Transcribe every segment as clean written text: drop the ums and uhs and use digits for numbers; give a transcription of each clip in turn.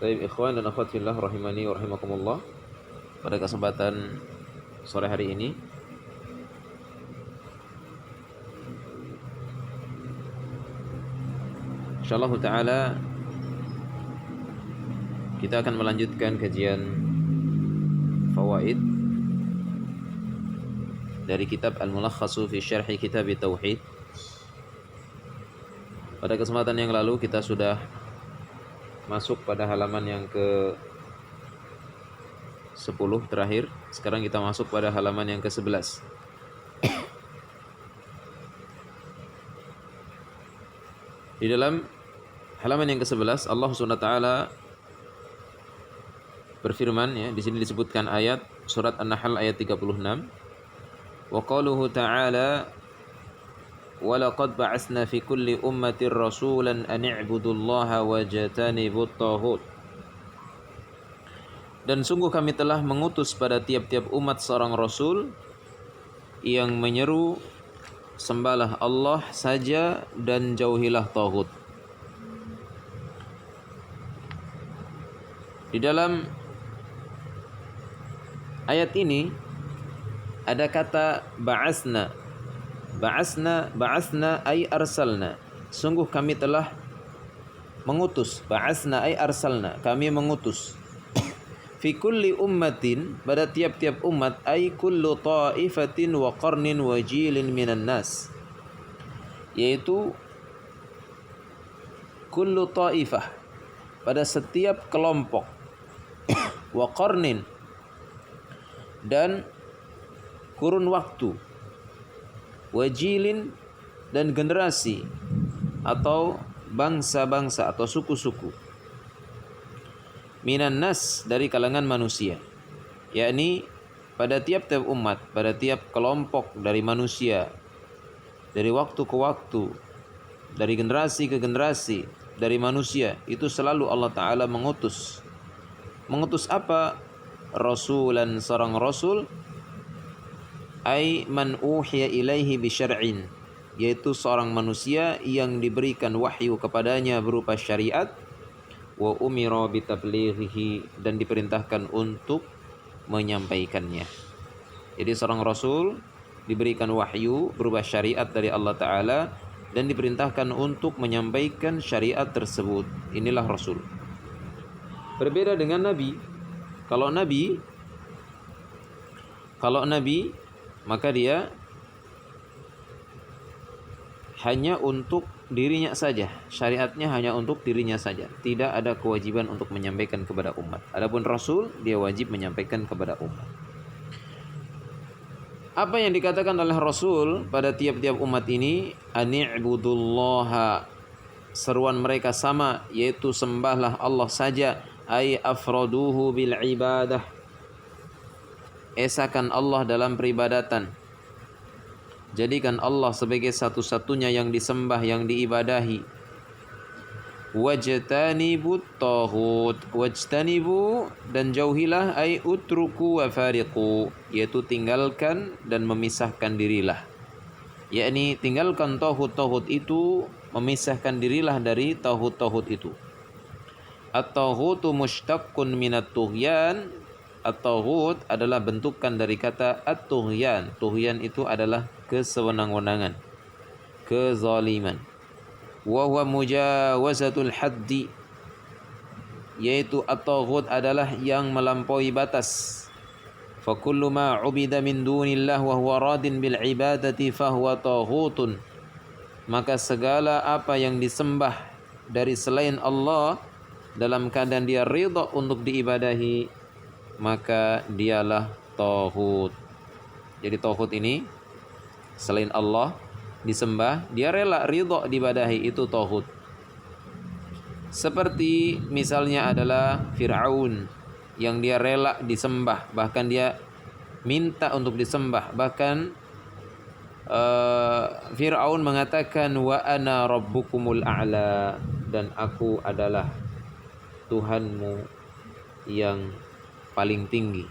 Baik, ikhwan dan akhwat fillah rahimani wa rahimakumullah. Pada kesempatan sore hari ini insyaallah taala kita akan melanjutkan kajian fawaid dari kitab Al-Mulakhasu fi Syarhi Kitab Tauhid. Pada kesempatan yang lalu kita sudah masuk pada halaman yang ke 10 terakhir. Sekarang kita masuk pada halaman yang ke-11. Di dalam halaman yang ke-11 Allah Subhanahu wa taala berfirman, ya, di sini disebutkan ayat surat An-Nahl ayat 36. Wa qaluhu ta'ala wa laqad ba'atsna fi kulli ummatin rasulan an i'budullaha wajtanibut taghut. Dan sungguh kami telah mengutus pada tiap-tiap umat seorang rasul yang menyeru sembahlah Allah saja dan jauhilah taghut. Di dalam ayat ini ada kata ba'asna. Ba'asna ay arsalna. Sungguh kami telah mengutus. Ba'asna ay arsalna. Kami mengutus. Fi kulli ummatin, pada tiap-tiap umat, ay kullu ta'ifatin wa qarnin wa jilin minan nas. Yaitu kullu ta'ifah, pada setiap kelompok, wa qarnin, dan kurun waktu, wajilin, dan generasi atau bangsa-bangsa atau suku-suku, minan nas, dari kalangan manusia, yakni pada tiap-tiap umat, pada tiap kelompok dari manusia, dari waktu ke waktu, dari generasi ke generasi dari manusia, itu selalu Allah Ta'ala mengutus. Mengutus apa? Rasulan, seorang rasul, ay man uhiya ilaihi bi syar'in, yaitu seorang manusia yang diberikan wahyu kepadanya berupa syariat, wa umira bi tablighihi, dan diperintahkan untuk menyampaikannya. Jadi seorang rasul diberikan wahyu berupa syariat dari Allah Ta'ala dan diperintahkan untuk menyampaikan syariat tersebut. Inilah rasul. Berbeda dengan nabi. Kalau nabi maka dia hanya untuk dirinya saja, syariatnya hanya untuk dirinya saja, tidak ada kewajiban untuk menyampaikan kepada umat. Adapun rasul, dia wajib menyampaikan kepada umat. Apa yang dikatakan oleh rasul pada tiap-tiap umat ini? Ani'budullaha, seruan mereka sama, yaitu sembahlah Allah saja, ay afraduhu bil ibadah, esakan Allah dalam peribadatan, jadikan Allah sebagai satu-satunya yang disembah, yang diibadahi. Wajtanibut taghut, wajtanibu, dan jauhilah, ay utruku wa fariqu, yaitu tinggalkan dan memisahkan dirilah, yakni tinggalkan taghut-taghut itu, memisahkan dirilah dari taghut-taghut itu. At-taghutu mushtaqqun minat tughyan. At-taghut adalah bentukan dari kata at-tughyan. Tughyan itu adalah kesewenang-wenangan, kezaliman. Wa huwa mujawazatul haddi, yaitu at-taghut adalah yang melampaui batas. Fa kullu ma 'ubida min dunillah wa huwa radin bil ibadati fa huwa taghutun. Maka segala apa yang disembah dari selain Allah dalam keadaan dia ridha untuk diibadahi, maka dialah taghut. Jadi taghut ini selain Allah disembah, dia rela ridha diibadahi, itu taghut. Seperti misalnya adalah Fir'aun, yang dia rela disembah, bahkan dia minta untuk disembah. Bahkan Fir'aun mengatakan wa ana rabbukumul a'la, dan aku adalah Tuhanmu yang paling tinggi.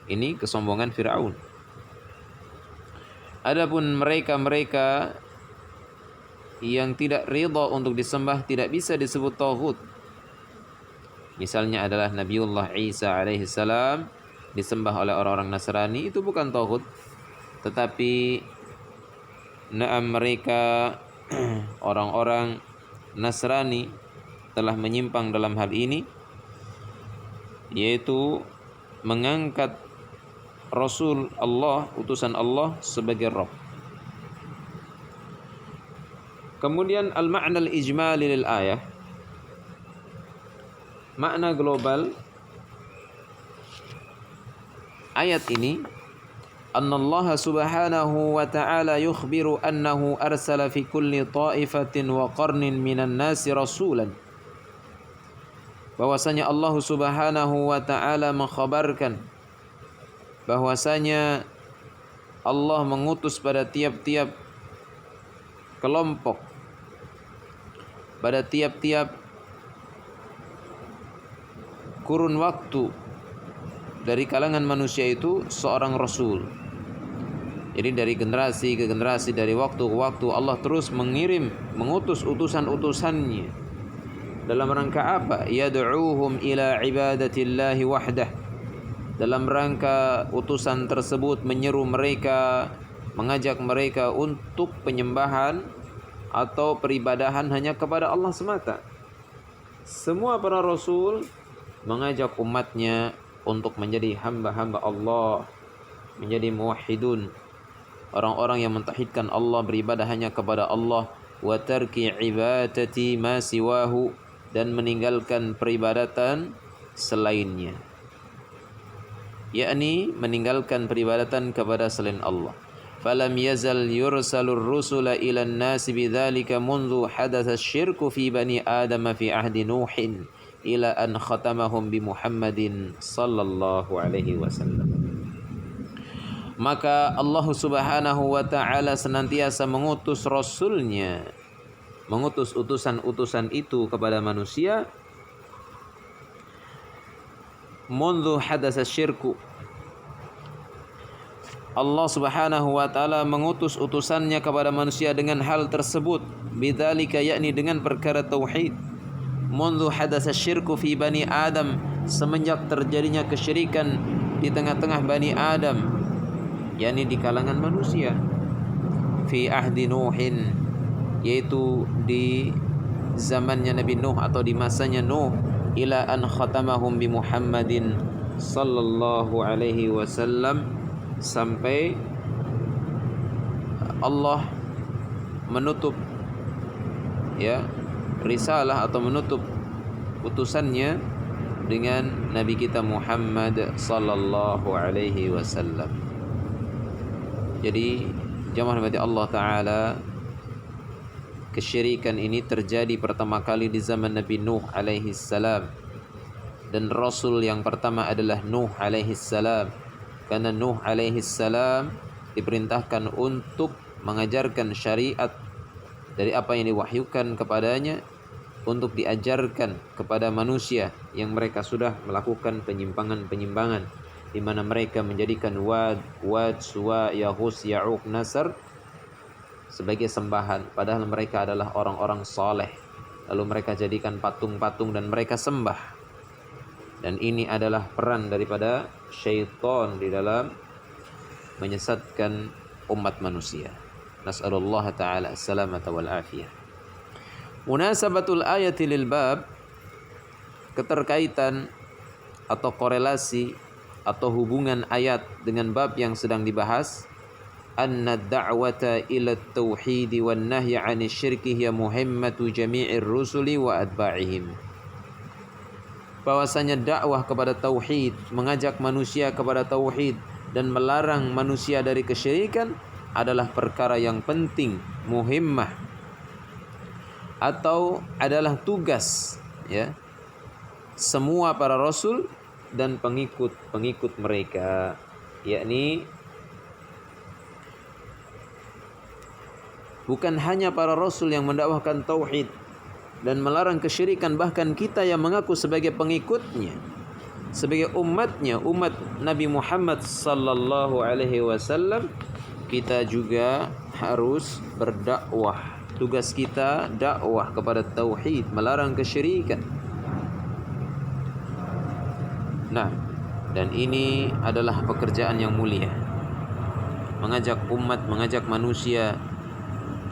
Ini kesombongan Fir'aun. Adapun mereka-mereka yang tidak ridha untuk disembah tidak bisa disebut taghut. Misalnya adalah Nabiullah Isa alaihissalam disembah oleh orang-orang Nasrani, itu bukan tauhid, tetapi mereka orang-orang Nasrani telah menyimpang dalam hal ini, yaitu mengangkat Rasul Allah, utusan Allah sebagai Rabb. Kemudian al-ma'na al-ijmali lil ayah, makna global ayat ini, anna Allah subhanahu wa ta'ala yukhbiru annahu arsala fi kulli ta'ifatin wa qarnin minan nasi rasulan. Bahwasanya Allah subhanahu wa ta'ala mengkhabarkan bahwasanya Allah mengutus pada tiap-tiap kelompok, pada tiap-tiap kurun waktu dari kalangan manusia itu seorang rasul. Jadi dari generasi ke generasi, dari waktu ke waktu Allah terus mengutus utusan-utusannya. Dalam rangka apa? Yad'uuhum ila ibadatillahi wahdah. Dalam rangka utusan tersebut menyeru mereka, mengajak mereka untuk penyembahan atau peribadahan hanya kepada Allah semata. Semua para rasul mengajak umatnya untuk menjadi hamba-hamba Allah, menjadi muwahhidun, orang-orang yang mentauhidkan Allah, beribadah hanya kepada Allah, wa tarki ibadati ma siwahu, dan meninggalkan peribadatan selainnya, yakni meninggalkan peribadatan kepada selain Allah. Falam yazal yursalur rusula ila an-nasi bidzalika mundu hadatsa syirku fi bani Adam fi ahdi Nuhin ila an khatamahum bi Muhammadin sallallahu alaihi wasallam. Maka Allah subhanahu wa ta'ala senantiasa mengutus rasulnya, mengutus utusan-utusan itu kepada manusia mundu hadatsa syirku. Allah subhanahu wa ta'ala mengutus utusannya kepada manusia dengan hal tersebut, bidzalika, yakni dengan perkara tauhid. Mundu hadatsa syirku fi bani Adam, semenjak terjadinya kesyirikan di tengah-tengah Bani Adam, yakni di kalangan manusia. Fi ahdi Nuhin, yaitu di zamannya Nabi Nuh atau di masanya Nuh, ila an khatamahum bi Muhammadin sallallahu alaihi wasallam, sampai Allah menutup risalah atau menutup utusannya dengan Nabi kita Muhammad sallallahu alaihi wasallam. Jadi jamaah rahmati Allah taala, kesyirikan ini terjadi pertama kali di zaman Nabi Nuh alaihi salam, dan rasul yang pertama adalah Nuh alaihi salam, karena Nuh alaihi salam diperintahkan untuk mengajarkan syariat dari apa yang diwahyukan kepadanya untuk diajarkan kepada manusia yang mereka sudah melakukan penyimpangan-penyimpangan, di mana mereka menjadikan Wad, Suwa, Yahus, Ya'uq, Nasr sebagai sembahan, padahal mereka adalah orang-orang saleh. Lalu mereka jadikan patung-patung dan mereka sembah. Dan ini adalah peran daripada syaitan di dalam menyesatkan umat manusia. Nas'alullah ta'ala as-salamata wal afiyah. Munasabatul ayati lil bab, keterkaitan atau korelasi atau hubungan ayat dengan bab yang sedang dibahas. Anna da'wata ila at-tauhid wan nahy 'anil syirki hiya muhimmatu jami'ir rusuli wa atba'ihim. Bahwasanya dakwah kepada tauhid, mengajak manusia kepada tauhid dan melarang manusia dari kesyirikan adalah perkara yang penting, muhimmah, atau adalah tugas semua para rasul dan pengikut-pengikut mereka, yakni bukan hanya para rasul yang mendakwahkan tauhid dan melarang kesyirikan, bahkan kita yang mengaku sebagai pengikutnya, sebagai umatnya, umat Nabi Muhammad sallallahu alaihi wasallam, kita juga harus berdakwah. Tugas kita dakwah kepada tauhid, melarang kesyirikan. Nah, dan ini adalah pekerjaan yang mulia. Mengajak umat, mengajak manusia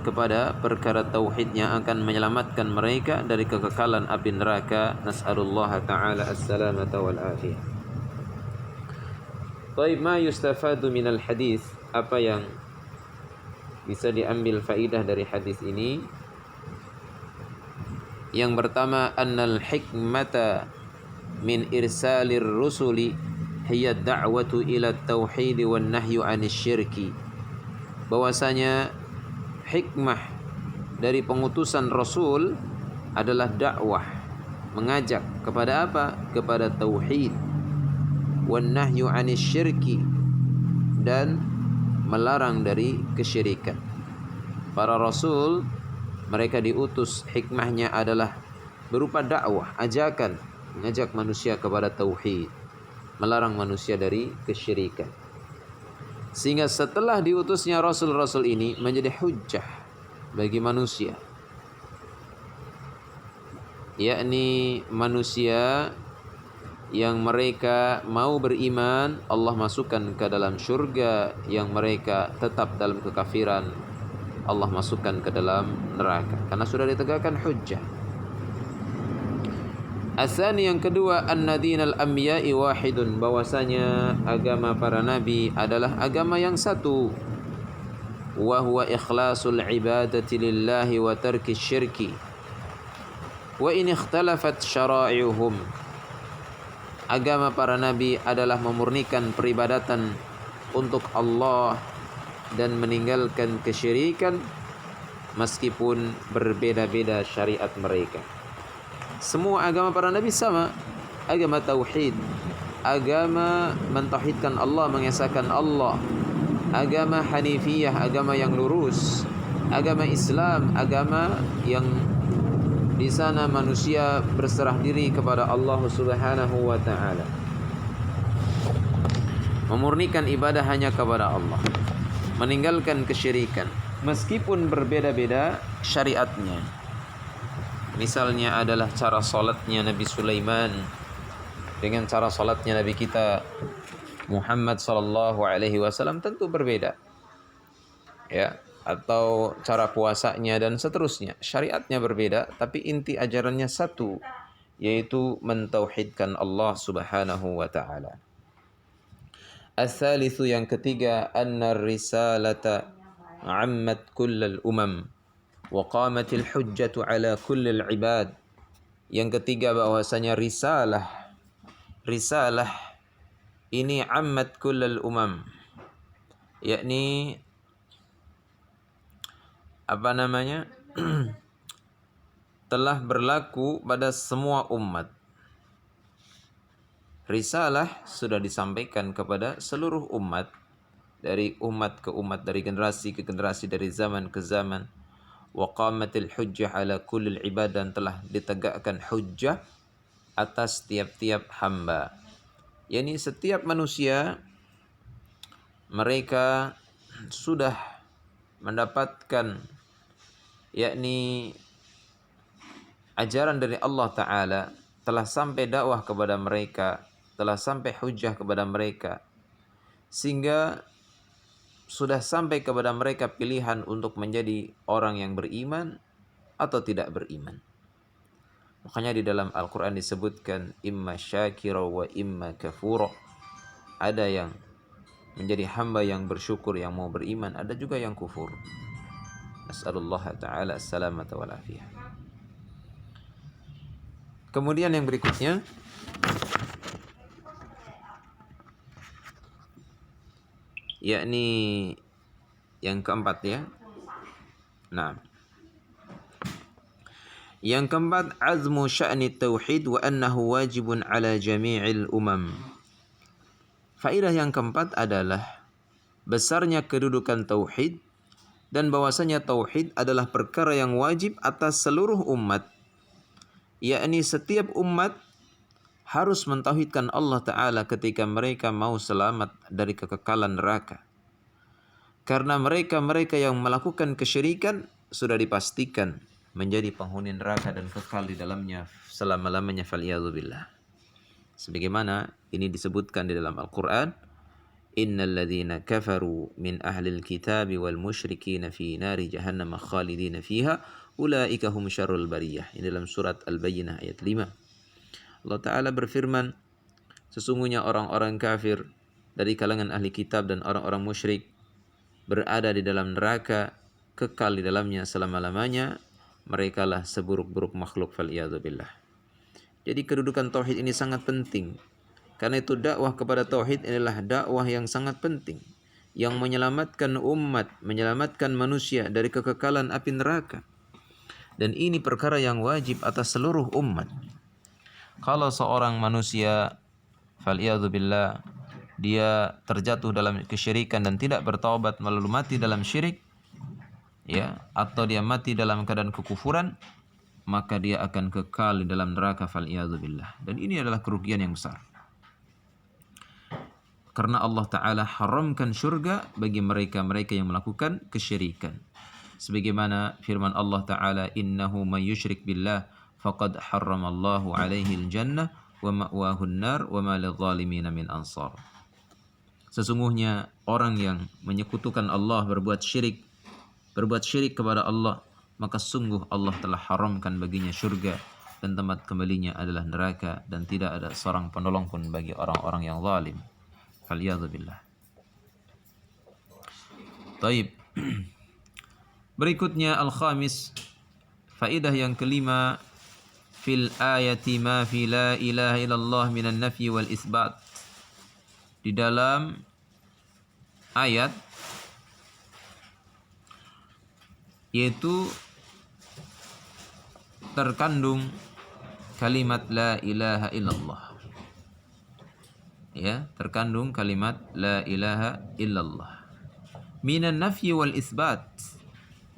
kepada perkara tauhid yang akan menyelamatkan mereka dari kekekalan api neraka. Nas'alullah ta'ala as-salamata wal afiyah. Baik, ma yustafadu minal hadis, apa yang bisa diambil faidah dari hadis ini? Yang pertama, annal hikmata min irsalir rusuli hiya da'watu ila tauhid wan nahyu 'anil syirki. Bahwasanya hikmah dari pengutusan rasul adalah dakwah, mengajak kepada apa? Kepada tauhid, wan nahyu 'anil syirki, dan melarang dari kesyirikan. Para rasul mereka diutus, hikmahnya adalah berupa dakwah, ajakan, mengajak manusia kepada tauhid, melarang manusia dari kesyirikan. Sehingga setelah diutusnya rasul-rasul ini menjadi hujjah bagi manusia, yakni manusia yang mereka mau beriman, Allah masukkan ke dalam syurga, yang mereka tetap dalam kekafiran, Allah masukkan ke dalam neraka, karena sudah ditegakkan hujjah. Asani, yang kedua, anna dinal anbiya'i wahidun, bahwasanya agama para nabi adalah agama yang satu. Wa huwa ikhlasul ibadati lillahi wa tarki syirki. Wa in ikhtalafat syara'i'uhum. Agama para nabi adalah memurnikan peribadatan untuk Allah dan meninggalkan kesyirikan meskipun berbeda-beda syariat mereka. Semua agama para nabi sama, agama tauhid, agama mentauhidkan Allah, mengesahkan Allah, agama hanifiyah, agama yang lurus, agama Islam, agama yang di sana manusia berserah diri kepada Allah Subhanahu wa taala, memurnikan ibadah hanya kepada Allah, meninggalkan kesyirikan meskipun berbeda-beda syariatnya. Misalnya adalah cara salatnya Nabi Sulaiman dengan cara salatnya Nabi kita Muhammad sallallahu alaihi wasallam tentu berbeda. Ya, atau cara puasanya dan seterusnya, syariatnya berbeda, tapi inti ajarannya satu, yaitu mentauhidkan Allah Subhanahu wa taala. Ats-tsalitsu, yang ketiga, anna risalata 'ammat kullal umam wa qamatil hujjatu 'ala kullil ibad. Yang ketiga, bahwasanya risalah ini 'ammat kullal umam, yakni telah berlaku pada semua umat. Risalah sudah disampaikan kepada seluruh umat, dari umat ke umat, dari generasi ke generasi, dari zaman ke zaman. Wa qamatil hujjah ala kullil ibad, dan telah ditegakkan hujjah atas tiap-tiap hamba. Yani setiap manusia mereka sudah mendapatkan yakni ajaran dari Allah Ta'ala, telah sampai dakwah kepada mereka, telah sampai hujjah kepada mereka, sehingga sudah sampai kepada mereka pilihan untuk menjadi orang yang beriman atau tidak beriman. Makanya di dalam Al-Quran disebutkan imma syakira wa imma kafura. Ada yang menjadi hamba yang bersyukur, yang mau beriman, ada juga yang kufur. Nas'alullah ta'ala as-salamata wal afiyah. Kemudian yang berikutnya, yakni yang keempat, ya. Nah, yang keempat, azmu sya'ni tauhid wa annahu wajibun ala jami'il umam. Faedah yang keempat adalah besarnya kedudukan tauhid, dan bahwasanya tauhid adalah perkara yang wajib atas seluruh umat, yakni setiap umat harus mentauhidkan Allah Ta'ala ketika mereka mau selamat dari kekekalan neraka. Karena mereka yang melakukan kesyirikan sudah dipastikan menjadi penghuni neraka dan kekal di dalamnya selama-lamanya, faliyadzubillah. Sebagaimana ini disebutkan di dalam Al-Quran, Innal ladzina kafaru min ahlil kitabi wal musyrikin fi nari jahannam khalidina fiha ulaika hum syarrul bariyah. Ini dalam surat Al-Bayyinah ayat 5. Allah Ta'ala berfirman, sesungguhnya orang-orang kafir dari kalangan ahli kitab dan orang-orang musyrik berada di dalam neraka, kekal di dalamnya selama-lamanya. Merekalah seburuk-buruk makhluk, fal'iyadzubillah. Jadi kedudukan tauhid ini sangat penting. Karena itu dakwah kepada tauhid inilah dakwah yang sangat penting, yang menyelamatkan umat, menyelamatkan manusia dari kekekalan api neraka. Dan ini perkara yang wajib atas seluruh umat. Kalau seorang manusia, fal'iyadzubillah, dia terjatuh dalam kesyirikan dan tidak bertaubat lalu mati dalam syirik, ya, atau dia mati dalam keadaan kekufuran, maka dia akan kekal di dalam neraka, fal'iyadzubillah. Dan ini adalah kerugian yang besar. Karena Allah Ta'ala haramkan syurga bagi mereka-mereka yang melakukan kesyirikan. Sebagaimana firman Allah Ta'ala, innahu man yusyrik billah faqad harramallahu alaihi al-jannah wa ma'wahu an-nar wa ma lidh-dhalimin min ansar. Sesungguhnya orang yang menyekutukan Allah, berbuat syirik kepada Allah, maka sungguh Allah telah haramkan baginya syurga dan tempat kembalinya adalah neraka, dan tidak ada seorang penolong pun bagi orang-orang yang zalim. Faliyadzubillah. Taib. Berikutnya al-khamis, faedah yang kelima, fil ayati ma fi la ilaha illallah minan nafyi wal isbat. Di dalam ayat, yaitu terkandung kalimat la ilaha illallah. Ya, terkandung kalimat la ilaha illallah. Minan nafyi wal isbat,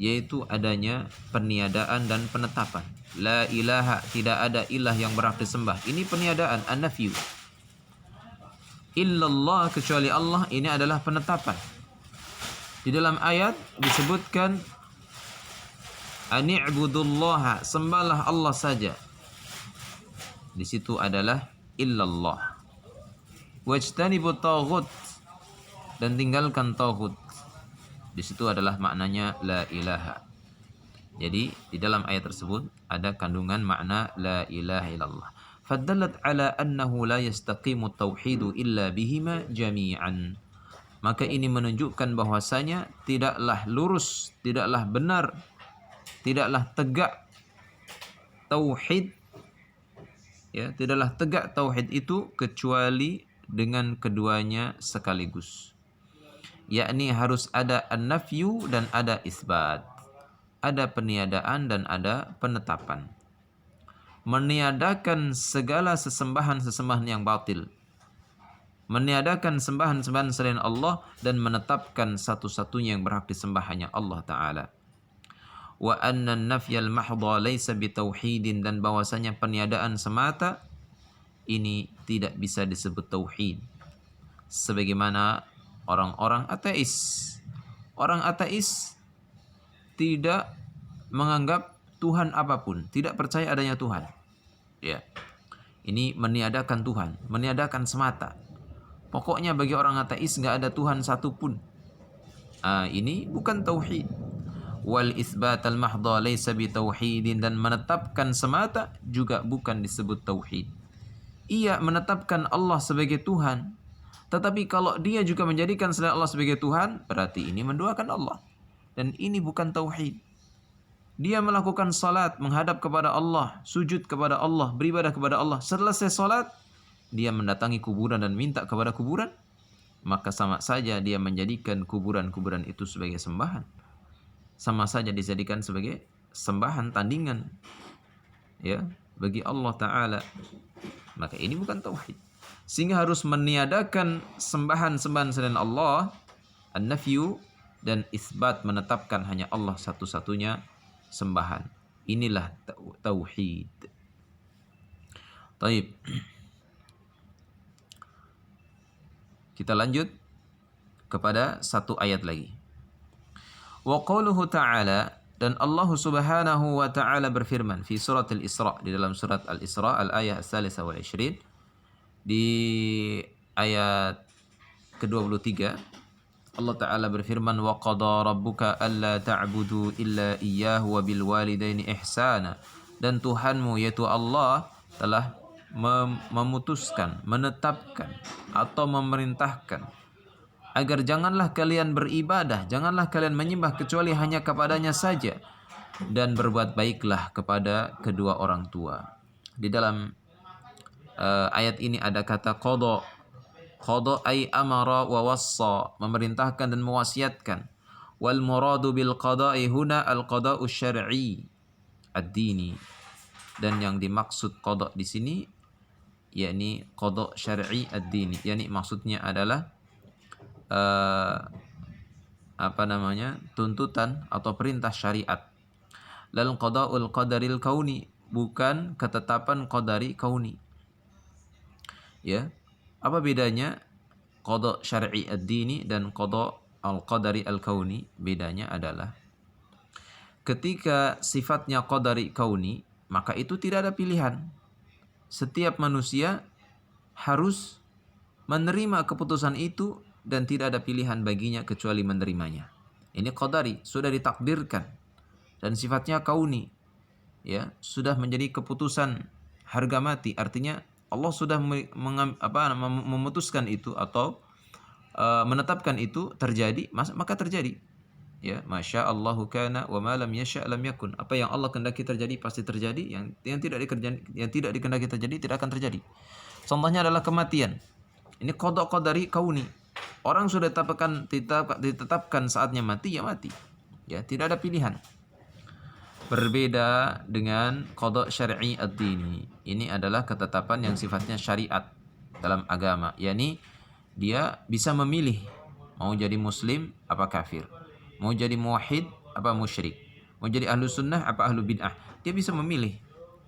yaitu adanya peniadaan dan penetapan. La ilaha, tidak ada ilah yang berhak disembah. Ini peniadaan, an-nafyu. Illallah, kecuali Allah, ini adalah penetapan. Di dalam ayat disebutkan ani'budullaha, sembahlah Allah saja. Di situ adalah illallah. Wajtanibut taghut, dan tinggalkan taghut. Di situ adalah maknanya la ilaha. Jadi di dalam ayat tersebut ada kandungan makna la ilaha illallah. Fadallat ala annahu la yastaqimu tauhidu illa bihima jami'an. Maka ini menunjukkan bahwasanya tidaklah lurus, tidaklah benar, tidaklah tegak tauhid, ya, tidaklah tegak tauhid itu kecuali dengan keduanya sekaligus. Yakni harus ada an-nafyu dan ada isbat. Ada peniadaan dan ada penetapan. Meniadakan segala sesembahan yang batil. Meniadakan sembahan-sembahan selain Allah dan menetapkan satu-satunya yang berhak disembah hanya Allah Ta'ala. Wa anna an-nafyal mahdha laysa bitauhidin, dan bahwasanya peniadaan semata ini tidak bisa disebut tauhid. Sebagaimana orang-orang ateis. Orang ateis tidak menganggap Tuhan apapun, tidak percaya adanya Tuhan. Ya. Ini meniadakan Tuhan, meniadakan semata. Pokoknya bagi orang ateis enggak ada Tuhan satupun. Ini bukan tauhid. Wal isbatal mahdha laysa bitauhidin, dan menetapkan semata juga bukan disebut tauhid. Ia menetapkan Allah sebagai Tuhan, tetapi kalau dia juga menjadikan selain Allah sebagai Tuhan, berarti ini menduakan Allah. Dan ini bukan tauhid. Dia melakukan salat, menghadap kepada Allah, sujud kepada Allah, beribadah kepada Allah. Selesai salat, dia mendatangi kuburan dan minta kepada kuburan. Maka sama saja dia menjadikan kuburan-kuburan itu sebagai sembahan. Sama saja dijadikan sebagai sembahan, tandingan, ya, bagi Allah Ta'ala. Maka ini bukan tauhid. Sehingga harus meniadakan sembahan-sembahan selain Allah, an-nafyu, dan isbat, menetapkan hanya Allah satu-satunya sembahan. Inilah tauhid. Taib. Kita lanjut kepada satu ayat lagi. Wa qauluhu ta'ala, dan Allah Subhanahu wa ta'ala berfirman fi surat Al-Isra, di dalam surat Al-Isra al-ayah as-salisa wal 20, Di ayat ke-23 Allah Ta'ala berfirman wa qada rabbuka alla ta'budu illa iyyahu wa bil walidaini ihsana, dan Tuhanmu yaitu Allah telah memutuskan, menetapkan atau memerintahkan agar janganlah kalian beribadah, janganlah kalian menyembah kecuali hanya kepadanya saja, dan berbuat baiklah kepada kedua orang tua. Di dalam ayat ini ada kata qada. Qada ay amara wa wassa, memerintahkan dan mewasiatkan. Wal muradu bil qada'i huna al qada'u syar'i ad-dini. Dan yang dimaksud qada di sini yakni qada syar'i ad-dini, yakni maksudnya adalah tuntutan atau perintah syariat. Lal qada'ul qadaril kauni, bukan ketetapan qadari kauni. Ya. Apa bedanya qada syar'i ad-dini dan qada al-qadari al-kauni? Bedanya adalah ketika sifatnya qadari kauni, maka itu tidak ada pilihan. Setiap manusia harus menerima keputusan itu dan tidak ada pilihan baginya kecuali menerimanya. Ini qadari, sudah ditakdirkan dan sifatnya kauni. Ya, sudah menjadi keputusan harga mati, artinya Allah sudah memutuskan itu atau menetapkan itu terjadi, maka terjadi. Ya, masya Allahu kana wa ma lam yasha lam yakun. Apa yang Allah kehendaki terjadi pasti terjadi, yang tidak dikehendaki terjadi tidak akan terjadi. Contohnya adalah kematian. Ini qada qadari kauni. Orang sudah ditetapkan saatnya mati, ya mati. Ya, tidak ada pilihan. Berbeda dengan qada syar'i ad-dini. Ini adalah ketetapan yang sifatnya syariat dalam agama, yakni dia bisa memilih mau jadi muslim apa kafir, mau jadi muwahhid apa musyrik, mau jadi ahlu sunnah apa ahlu bid'ah. Dia bisa memilih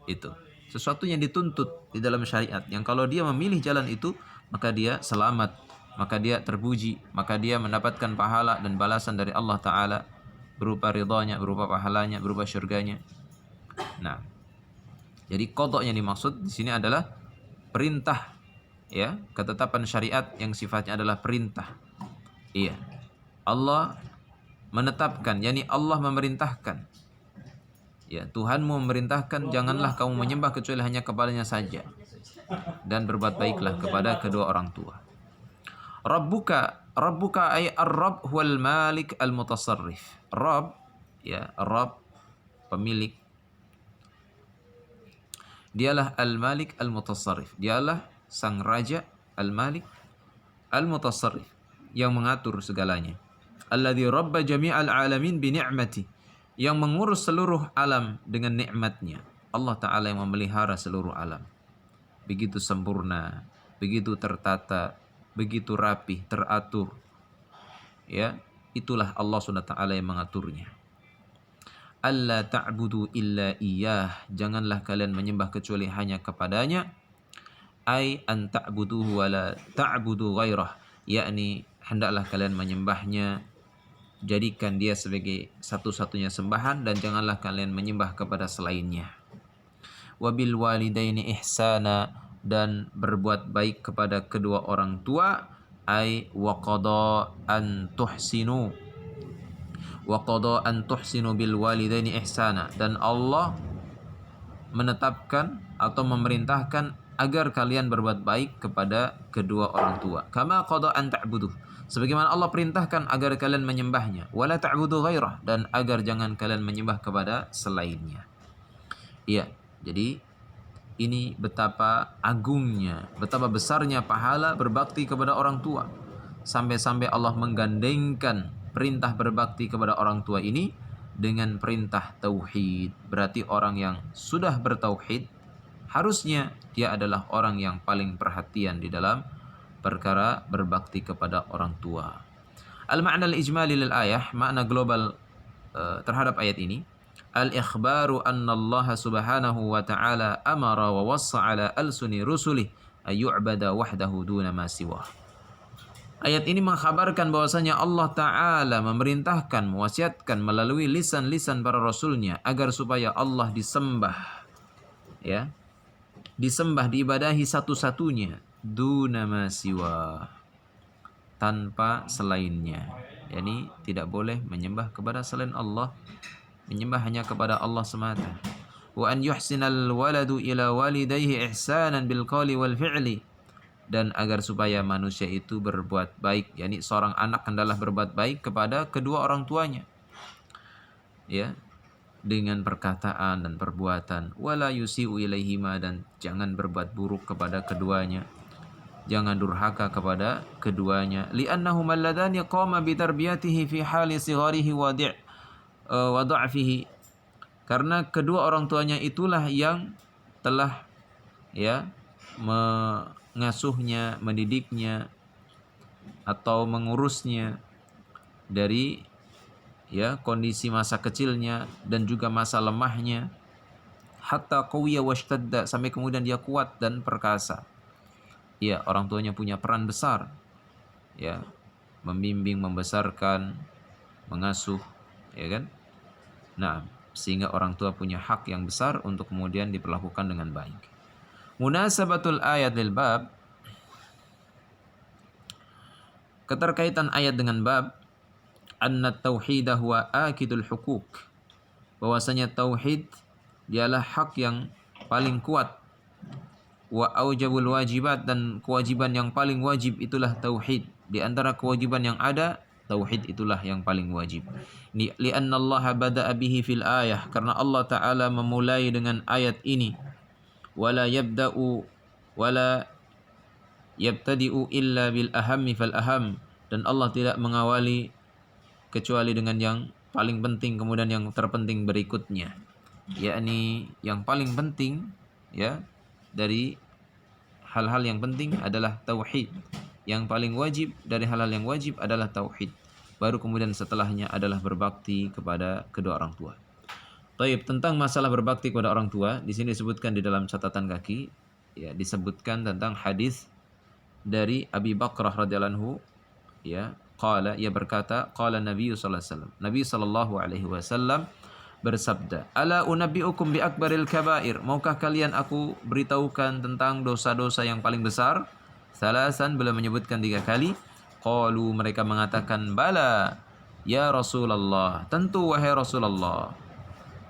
itu. Sesuatu yang dituntut di dalam syariat, yang kalau dia memilih jalan itu, maka dia selamat, maka dia terpuji, maka dia mendapatkan pahala dan balasan dari Allah Ta'ala, berupa ridhanya, berupa pahalanya, berupa syurganya. Nah, jadi qada yang dimaksud di sini adalah perintah, ya, ketetapan syariat yang sifatnya adalah perintah. Iya. Allah menetapkan, yakni Allah memerintahkan. Ya, Tuhanmu memerintahkan janganlah kamu menyembah kecuali hanya kepadanya saja, dan berbuat baiklah kepada kedua orang tua. Rabbuka ay ar-rabb huwal malik al-mutasarrif. Rabb, ya, Rabb pemilik. Dialah al-malik al-mutasarrif. Dialah sang raja al-malik al-mutasarrif, yang mengatur segalanya. Alladzi rabba jami'al alamin bi ni'mati, yang mengurus seluruh alam dengan nikmatnya. Allah Ta'ala yang memelihara seluruh alam. Begitu sempurna, begitu tertata, begitu rapih, teratur. Ya, itulah Allah SWT yang mengaturnya. Alla ta'budu illa iyyah, janganlah kalian menyembah kecuali hanya kepadanya. Ai an ta'buduhu wa la ta'budu ghairah, yakni hendaklah kalian menyembahnya, jadikan dia sebagai satu-satunya sembahan, dan janganlah kalian menyembah kepada selainnya. Wabil walidaini ihsana, dan berbuat baik kepada kedua orang tua. Ai wa qada an tuhsinu bil walidaini ihsana, dan Allah menetapkan atau memerintahkan agar kalian berbuat baik kepada kedua orang tua. Kama qada an ta'budu, sebagaimana Allah perintahkan agar kalian menyembahnya. Wala ta'budu ghairah, dan agar jangan kalian menyembah kepada selainnya. Iya, jadi ini betapa agungnya, betapa besarnya pahala berbakti kepada orang tua. Sampai-sampai Allah menggandengkan perintah berbakti kepada orang tua ini dengan perintah tauhid. Berarti orang yang sudah bertauhid, harusnya dia adalah orang yang paling perhatian di dalam perkara berbakti kepada orang tua. Al-ma'na al-ijmali lil ayah, makna global terhadap ayat ini. Al-ikhbaru anna Allah subhanahu wa ta'ala amara wa wassa ala alsuni rusulih ayyu'bada wahdahu duna ma siwah. Ayat ini mengkhabarkan bahwasanya Allah Ta'ala memerintahkan, mewasiatkan melalui lisan-lisan para rasulnya agar supaya Allah disembah, ya, disembah, diibadahi satu-satunya, duna ma siwa, tanpa selainnya. Yani tidak boleh menyembah kepada selain Allah, menyembah hanya kepada Allah semata. Wa an yuhsinal waladu ila walidayhi ihsanan bil qawli wal fi'li, dan agar supaya manusia itu berbuat baik, yakni seorang anak hendaklah berbuat baik kepada kedua orang tuanya, ya, dengan perkataan dan perbuatan. Wala yusi'u ilaihima, dan jangan berbuat buruk kepada keduanya, jangan durhaka kepada keduanya. Li'annahuma alladhani qama bi tarbiyatihi fi hali sigharihi wa dha'fihi, karena kedua orang tuanya itulah yang telah, ya, mengasuhnya, mendidiknya atau mengurusnya dari, ya, kondisi masa kecilnya dan juga masa lemahnya, hatta qawiya washtadda, sampai kemudian dia kuat dan perkasa. Ya, orang tuanya punya peran besar, ya, membimbing, membesarkan, mengasuh, ya kan? Nah, sehingga orang tua punya hak yang besar untuk kemudian diperlakukan dengan baik. Munasabatul ayat lil bab, keterkaitan ayat dengan bab, anna tauhidah huwa akidul hukuk, bahwasanya tauhid dialah hak yang paling kuat, wa aujabul wajibat, dan kewajiban yang paling wajib itulah tauhid. Di antara kewajiban yang ada, tauhid itulah yang paling wajib. Li'anna Allah bada'a bihi fil ayah, karena Allah Ta'ala memulai dengan ayat ini. Wala yabtadi'u illa bil ahammi fal aham, dan Allah tidak mengawali kecuali dengan yang paling penting, kemudian yang terpenting berikutnya, yakni yang paling penting, ya, dari hal-hal yang penting adalah tauhid. Yang paling wajib dari hal-hal yang wajib adalah tauhid. Baru kemudian setelahnya adalah berbakti kepada kedua orang tua. Taib, tentang masalah berbakti kepada orang tua, di sini disebutkan di dalam catatan kaki, ya, disebutkan tentang hadis dari Abi Bakrah radhiyallahu anhu, ya, qala, ia berkata, qala Nabi sallallahu alaihi wasallam, Nabi sallallahu alaihi wasallam bersabda, ala unabbiukum bi akbaril kabair, maukah kalian aku beritahukan tentang dosa-dosa yang paling besar? Salasan, beliau menyebutkan 3 kali. Qalu, mereka mengatakan, bala ya Rasulullah, tentu wahai Rasulullah.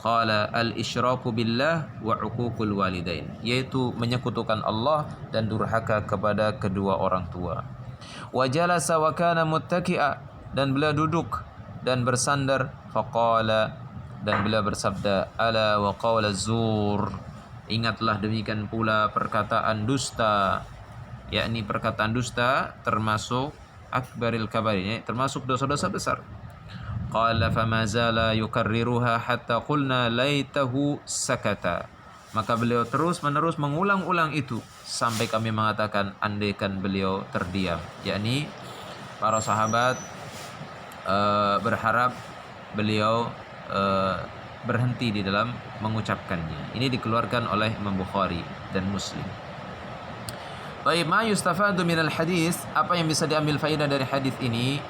Qala al-isyraku billah wa uququl walidain, yaitu menyekutukan Allah dan durhaka kepada kedua orang tua. Wa jalasa wa kana muttaki'a, dan beliau duduk dan bersandar. Faqala, dan beliau bersabda, ala wa qawla zur, ingatlah demikian pula perkataan dusta, yakni perkataan dusta termasuk akbaril kabair, termasuk dosa-dosa besar. Qala fama zala yukarriruha hatta qulna laitahu sakata, maka beliau terus-menerus mengulang-ulang itu sampai kami mengatakan andaikan beliau terdiam, yakni para sahabat berharap beliau berhenti di dalam mengucapkannya. Ini dikeluarkan oleh Imam Bukhari dan Muslim. Baik, ma yustafadu minal hadis, apa yang bisa diambil faedah dari hadis ini?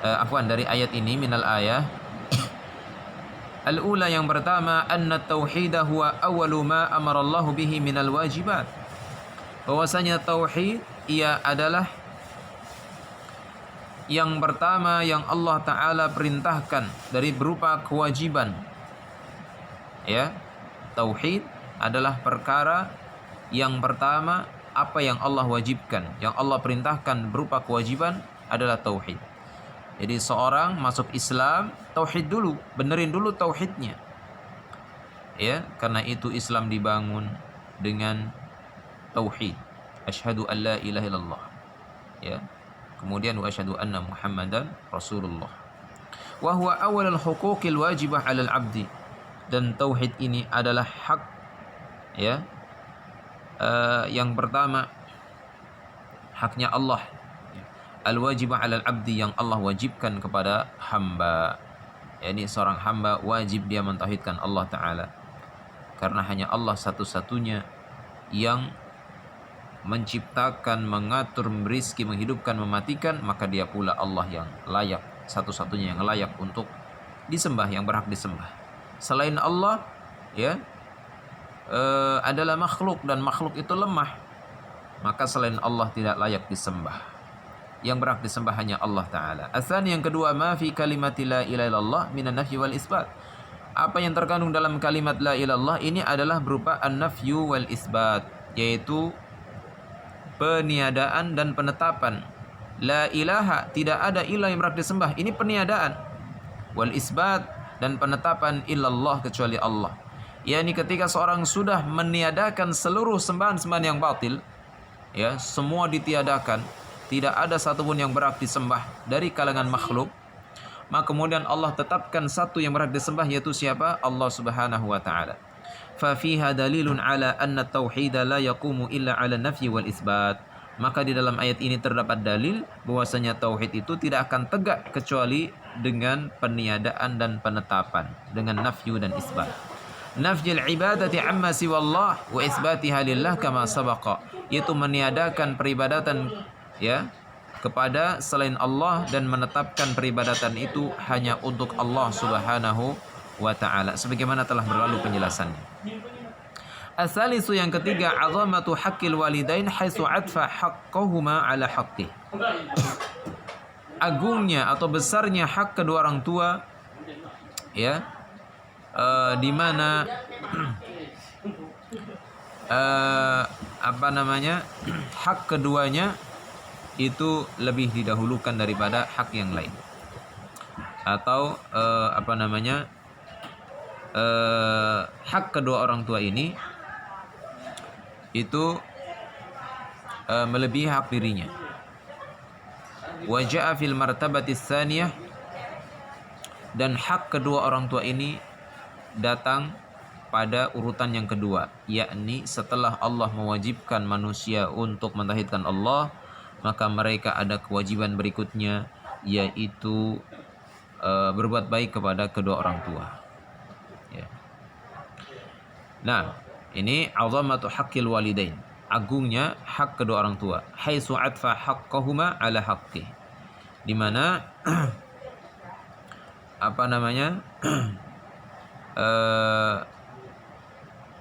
Dari ayat ini, minal ayah. Al-ula, yang pertama, anna tauhidah huwa awwalu ma amarallahu bihi minal wajibat, bahwasanya tauhid ia adalah yang pertama yang Allah Ta'ala perintahkan dari berupa kewajiban. Ya, tauhid adalah perkara yang pertama, apa yang Allah wajibkan, yang Allah perintahkan berupa kewajiban adalah tauhid. Jadi seorang masuk Islam, tauhid dulu, benerin dulu tauhidnya. Ya, karena itu Islam dibangun dengan tauhid. Asyhadu an la ilaha illallah. Ya. Kemudian wa asyhadu anna Muhammadan Rasulullah. Wa huwa awwalul huquqil wajibah 'alal 'abdi. Dan tauhid ini adalah hak, ya, yang pertama, haknya Allah, al-wajibah 'alal 'abdi, yang Allah wajibkan kepada hamba. Yani seorang hamba wajib dia mentauhidkan Allah Ta'ala, karena hanya Allah satu-satunya yang menciptakan, mengatur, merizki, menghidupkan, mematikan. Maka dia pula Allah yang layak, satu-satunya yang layak untuk disembah, yang berhak disembah. Selain Allah, ya, adalah makhluk, dan makhluk itu lemah. maka selain Allah tidak layak disembah. Yang berhak disembah hanya Allah Ta'ala. Ats-tsani, yang kedua, ma fi kalimati la ilaha illallah minan nafyi wal isbat. Apa yang terkandung dalam kalimat la ilallah ini adalah berupa an-nafyu wal isbat, yaitu peniadaan dan penetapan. La ilaha, tidak ada ilah yang berhak disembah, ini peniadaan. Wal isbat, dan penetapan illallah, kecuali Allah. Yani ketika seorang sudah meniadakan seluruh sembahan-sembahan yang batil, ya, semua ditiadakan, tidak ada satupun yang berhak disembah dari kalangan makhluk, maka kemudian Allah tetapkan satu yang berhak disembah, yaitu siapa? Allah Subhanahu wa taala. Fa fiha dalilun ala anna tauhid la yaqumu illa ala nafyi wal isbat. Maka di dalam ayat ini terdapat dalil bahwasanya tauhid itu tidak akan tegak kecuali dengan peniadaan dan penetapan, dengan nafyu dan isbat. Nafyul ibadati amma siwallah wa isbatiha lillah kama sabaqa, yaitu meniadakan peribadatan, ya, kepada selain Allah dan menetapkan peribadatan itu hanya untuk Allah Subhanahu wa taala, sebagaimana telah berlalu penjelasannya. Ats-tsalisu, yang ketiga, azamatu haqqil walidain haitsu atfa haqqahuma ala haqqih. Agungnya atau besarnya hak kedua orang tua, ya, di mana hak keduanya itu lebih didahulukan daripada hak yang lain, atau hak kedua orang tua ini itu melebihi hak dirinya. Wa ja'a fil martabati tsaniyah, dan hak kedua orang tua ini datang pada urutan yang kedua, yakni setelah Allah mewajibkan manusia untuk mentauhidkan Allah, maka mereka ada kewajiban berikutnya, yaitu berbuat baik kepada kedua orang tua. Ya. Nah, ini azamatu haqqil walidain, agungnya hak kedua orang tua. Haitsu atfa haqqahuma ala haqqi, di mana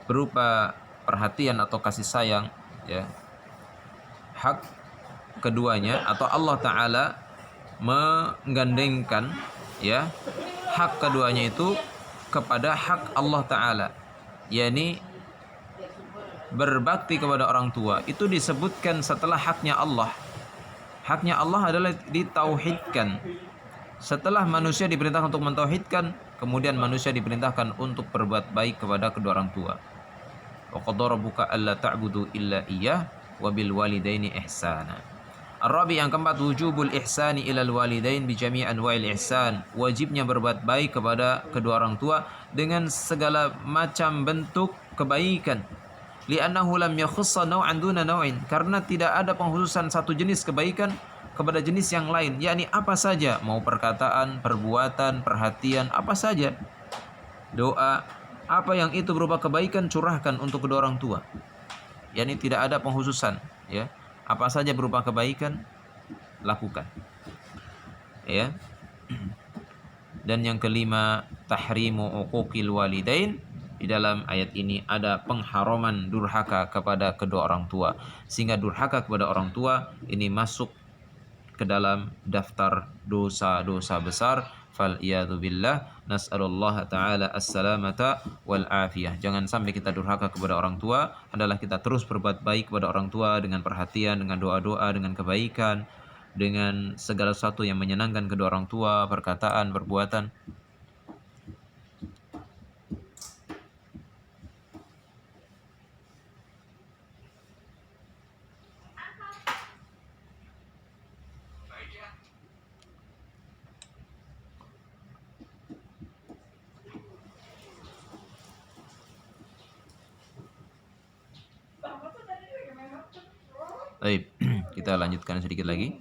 berupa perhatian atau kasih sayang, ya, hak keduanya, atau Allah Ta'ala menggandengkan, ya, hak keduanya itu kepada hak Allah Ta'ala, yakni berbakti kepada orang tua itu disebutkan setelah haknya Allah. Haknya Allah adalah ditauhidkan. Setelah manusia diperintahkan untuk mentauhidkan, kemudian manusia diperintahkan untuk berbuat baik kepada kedua orang tua. Wa qadara rabbuka alla ta'budu illa iyyah wa bil walidaini ihsana. Ar-rabi, yang keempat, wujubul ihsani ilal walidain bi jami' anwa'il ihsan, wajibnya berbuat baik kepada kedua orang tua dengan segala macam bentuk kebaikan. Li'annahu lam yakhussa naw'an duna naw'in, karena tidak ada pengkhususan satu jenis kebaikan kepada jenis yang lain, yakni apa saja, mau perkataan, perbuatan, perhatian, apa saja, doa, apa yang itu berupa kebaikan curahkan untuk kedua orang tua, yakni tidak ada pengkhususan, ya, apa saja berupa kebaikan lakukan, ya. Dan yang kelima, tahrimu uquqil walidain. Di dalam ayat ini ada pengharaman durhaka kepada kedua orang tua, sehingga durhaka kepada orang tua ini masuk ke dalam daftar dosa-dosa besar. Fal iyadu billah, nas'alullah ta'ala as-salamata wal afiyah. Jangan sampai kita durhaka kepada orang tua, adalah kita terus berbuat baik kepada orang tua dengan perhatian, dengan doa-doa, dengan kebaikan, dengan segala sesuatu yang menyenangkan kedua orang tua, perkataan, perbuatan. Baik, kita lanjutkan sedikit lagi.